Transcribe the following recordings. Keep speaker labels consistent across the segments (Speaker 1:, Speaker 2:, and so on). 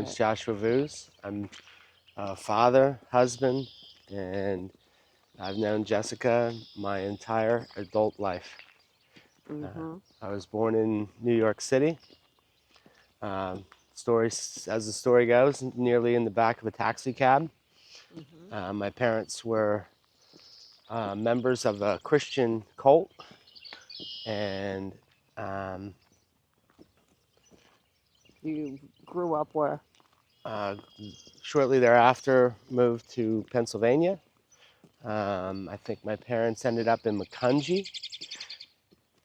Speaker 1: is Joshua Vuz. I'm a father, husband, and I've known Jessica my entire adult life.
Speaker 2: Mm-hmm.
Speaker 1: I was born in New York City. As the story goes, nearly in the back of a taxi cab.
Speaker 2: Mm-hmm.
Speaker 1: My parents were members of a Christian cult, and um,
Speaker 2: You grew up where?
Speaker 1: uh, shortly thereafter moved to Pennsylvania. I think my parents ended up in Macungie,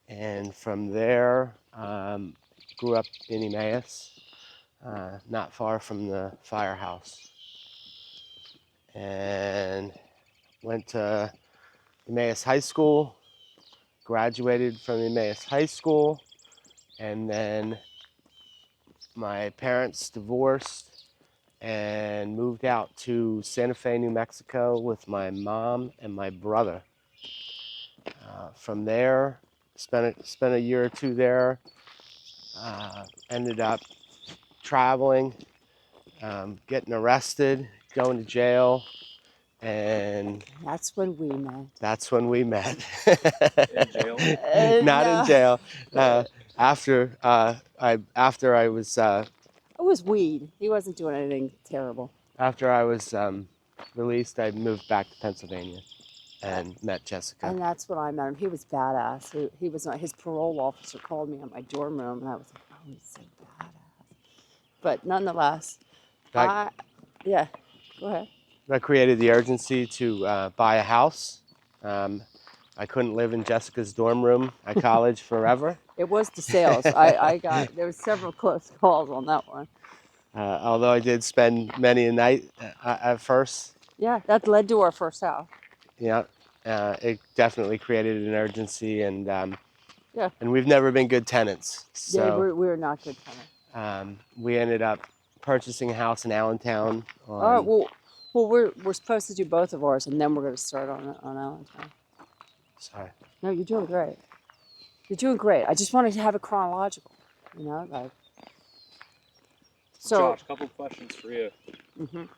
Speaker 1: and from there grew up in Emmaus, not far from the firehouse, and went to Emmaus High School, graduated from Emmaus High School, and then my parents divorced and moved out to Santa Fe, New Mexico with my mom and my brother. From there, spent a year or two there. Ended up traveling, getting arrested, going to jail, and
Speaker 2: That's when we met.
Speaker 1: that's when we met.
Speaker 3: In jail?
Speaker 1: Not in
Speaker 2: No,
Speaker 1: jail. After I was
Speaker 2: it was weed. He wasn't doing anything terrible.
Speaker 1: released, I moved back to Pennsylvania and met Jessica.
Speaker 2: And that's when I met him. He was badass. He was not. His parole officer called me in my dorm room, and I was like, "Oh, he's so badass." But nonetheless,
Speaker 1: That,
Speaker 2: yeah. Go ahead.
Speaker 1: that created the urgency to buy a house. I couldn't live in Jessica's dorm room at college forever.
Speaker 2: It was the sales. I got there was several close calls on that one.
Speaker 1: Although I did spend many a night at first,
Speaker 2: Yeah, that led to our first house.
Speaker 1: yeah, it definitely created an urgency,
Speaker 2: Yeah.
Speaker 1: and we've never been good tenants.
Speaker 2: Yeah,
Speaker 1: So
Speaker 2: we're not good tenants.
Speaker 1: we ended up purchasing a house in Allentown.
Speaker 2: All right. Well, we're supposed to do both of ours, and then we're going to start on Allentown.
Speaker 1: Sorry.
Speaker 2: No, you're doing great. You're doing great. I just wanted to have it chronological, like. So.
Speaker 3: Josh, couple questions for you.
Speaker 2: Mhm.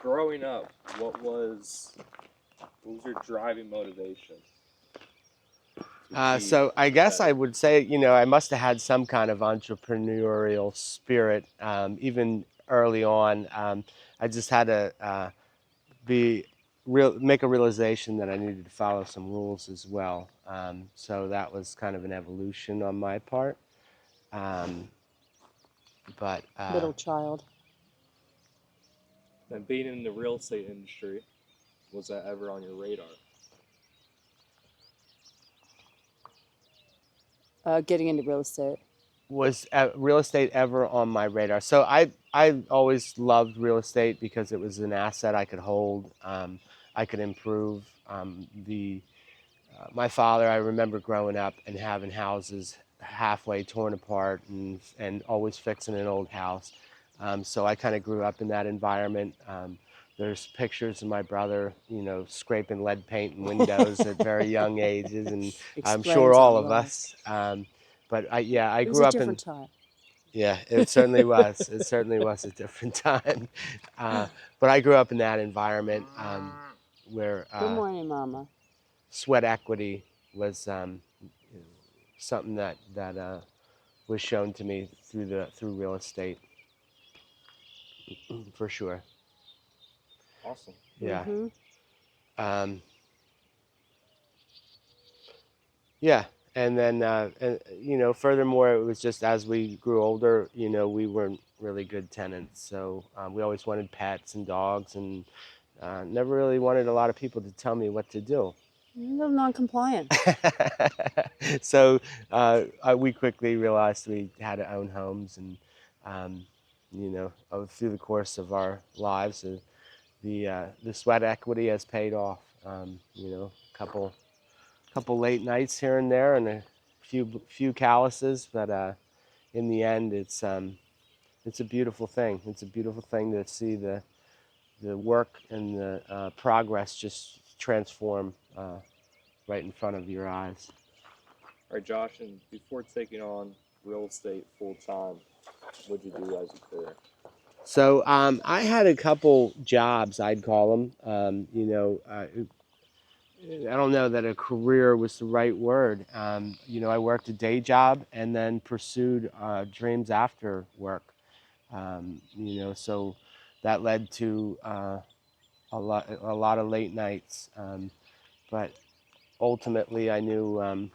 Speaker 3: Growing up, what was your driving motivation?
Speaker 1: So I guess I would say, I must have had some kind of entrepreneurial spirit even early on. I just had to be make a realization that I needed to follow some rules as well. So that was kind of an evolution on my part. But
Speaker 2: Middle child.
Speaker 3: And being in the real estate industry, was that ever on your radar?
Speaker 2: Getting into real estate.
Speaker 1: was real estate ever on my radar? So I always loved real estate because it was an asset I could hold. I could improve. My father, I remember growing up and having houses halfway torn apart and always fixing an old house. So I kind of grew up in that environment. There's pictures of my brother, scraping lead paint in windows at very young ages, and I'm sure
Speaker 2: Explains a
Speaker 1: all of
Speaker 2: lot.
Speaker 1: us. But I
Speaker 2: It was
Speaker 1: grew
Speaker 2: a
Speaker 1: up in.
Speaker 2: different time.
Speaker 1: Yeah, it certainly was. It certainly was a different time. But I grew up in that environment where
Speaker 2: Good morning, Mama.
Speaker 1: sweat equity was something that was shown to me through real estate, for sure.
Speaker 3: Awesome.
Speaker 1: Yeah.
Speaker 2: Mm-hmm.
Speaker 1: Um, yeah. And then, furthermore, it was just as we grew older, we weren't really good tenants. So we always wanted pets and dogs, and never really wanted a lot of people to tell me what to do.
Speaker 2: A little non-compliant.
Speaker 1: So we quickly realized we had to own homes, and through the course of our lives, the sweat equity has paid off. Couple late nights here and there, and a few calluses, but in the end, it's a beautiful thing. It's a beautiful thing to see the work and the progress just transform right in front of your eyes.
Speaker 3: All right, Josh, and before taking on real estate full time, What'd you do as a career?
Speaker 1: So I had a couple jobs, I'd call them. I don't know that a career was the right word. I worked a day job and then pursued dreams after work. So that led to a lot of late nights. But ultimately, I knew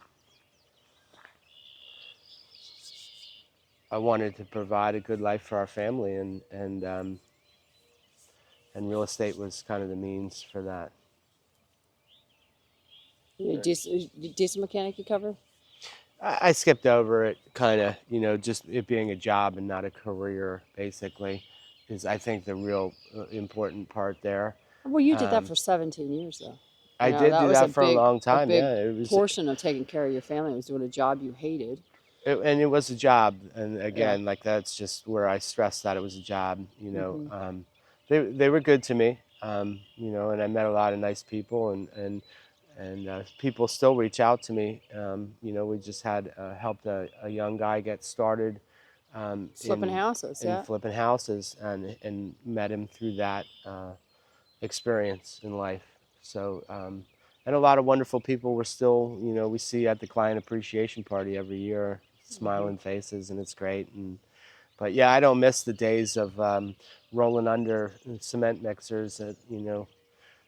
Speaker 1: I wanted to provide a good life for our family, and real estate was kind of the means for that.
Speaker 2: You diesel mechanic you cover?
Speaker 1: I skipped over it, kind of, just it being a job and not a career, basically, is I think the real important part there.
Speaker 2: Well, you did that
Speaker 1: Um,
Speaker 2: for 17 years, though.
Speaker 1: I did
Speaker 2: That
Speaker 1: do
Speaker 2: was
Speaker 1: that for a long
Speaker 2: a
Speaker 1: time.
Speaker 2: big
Speaker 1: Yeah, it was,
Speaker 2: portion of taking care of your family was doing a job you hated.
Speaker 1: and it was a job. And
Speaker 2: Yeah.
Speaker 1: again, like that's just where I stressed that it was a job.
Speaker 2: Hmm.
Speaker 1: They were good to me. And I met a lot of nice people, and people still reach out to me. We just had helped a young guy get started
Speaker 2: Flipping
Speaker 1: in
Speaker 2: houses,
Speaker 1: in
Speaker 2: yeah.
Speaker 1: flipping houses, and met him through that experience in life. So and a lot of wonderful people were still, we see at the client appreciation party every year,
Speaker 2: Hmm.
Speaker 1: smiling faces, and it's great. But yeah, I don't miss the days of rolling under cement mixers at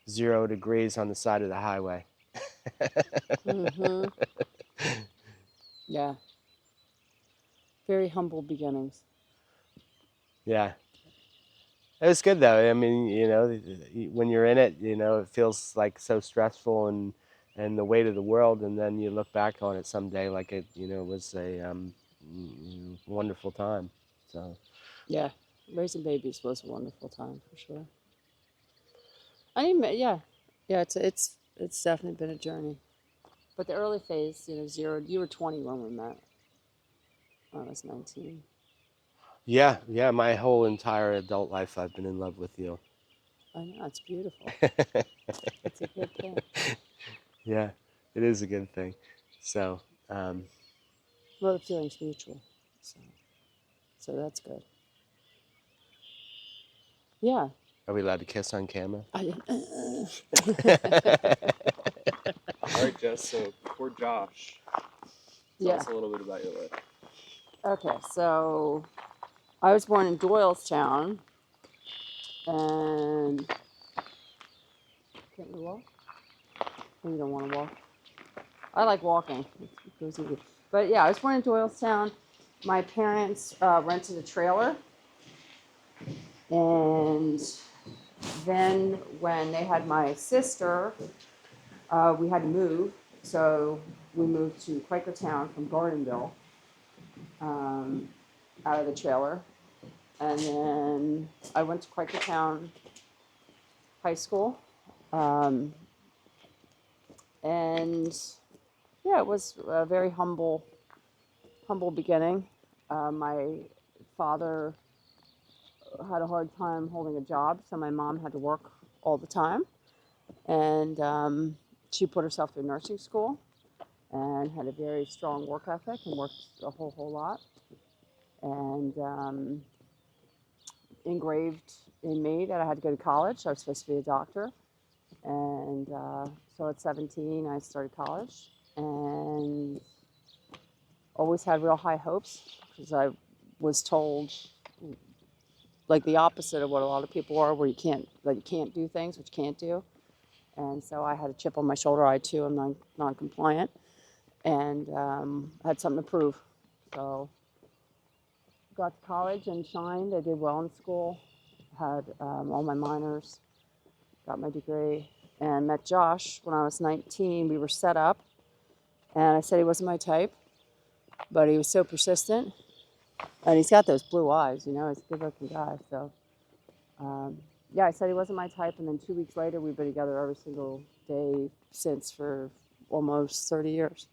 Speaker 1: 0 degrees on the side of the highway.
Speaker 2: Hmm. Yeah. Very humble beginnings.
Speaker 1: Yeah, it was good though. I mean, when you're in it, it feels like so stressful and the weight of the world, and then you look back on it someday like it, was a wonderful time. So
Speaker 2: Yeah. Raising babies was a wonderful time for sure. I mean, yeah. Yeah, it's definitely been a journey. But the early phase, zero, you were 20 when we met. I was 19.
Speaker 1: yeah, yeah, my whole entire adult life I've been in love with you.
Speaker 2: I know, it's beautiful. It's a good thing.
Speaker 1: Yeah, it is a good thing. So, um,
Speaker 2: Well, the feeling's mutual. So, so that's good. Yeah.
Speaker 1: are we allowed to kiss on camera?
Speaker 2: I didn't.
Speaker 3: All right, Jess. So poor Josh. Tell
Speaker 2: Yeah.
Speaker 3: us a little bit about your life.
Speaker 2: Okay, so I was born in Doylestown, and can't you walk? Or you don't want to walk? I like walking. It goes easy. But yeah, I was born in Doylestown. My parents rented a trailer, and then when they had my sister, we had to move. So we moved to Quakertown from Gordonville, um, out of the trailer. And then I went to Quakertown High School. Um, and yeah, it was a very humble beginning. My father had a hard time holding a job, so my mom had to work all the time. And she put herself through nursing school and had a very strong work ethic and worked a whole lot. And engraved in me that I had to go to college. I was supposed to be a doctor. And so at 17, I started college and always had real high hopes because I was told like the opposite of what a lot of people are, where you can't do things, which you can't do. And so I had a chip on my shoulder. I too am non-compliant, and had something to prove. So got to college and shined. I did well in school, had all my minors, got my degree, and met Josh when I was 19. We were set up, and I said he wasn't my type, but he was so persistent, and he's got those blue eyes. He's a good-looking guy. So yeah, I said he wasn't my type, and then 2 weeks later, we've been together every single day since for almost 30 years.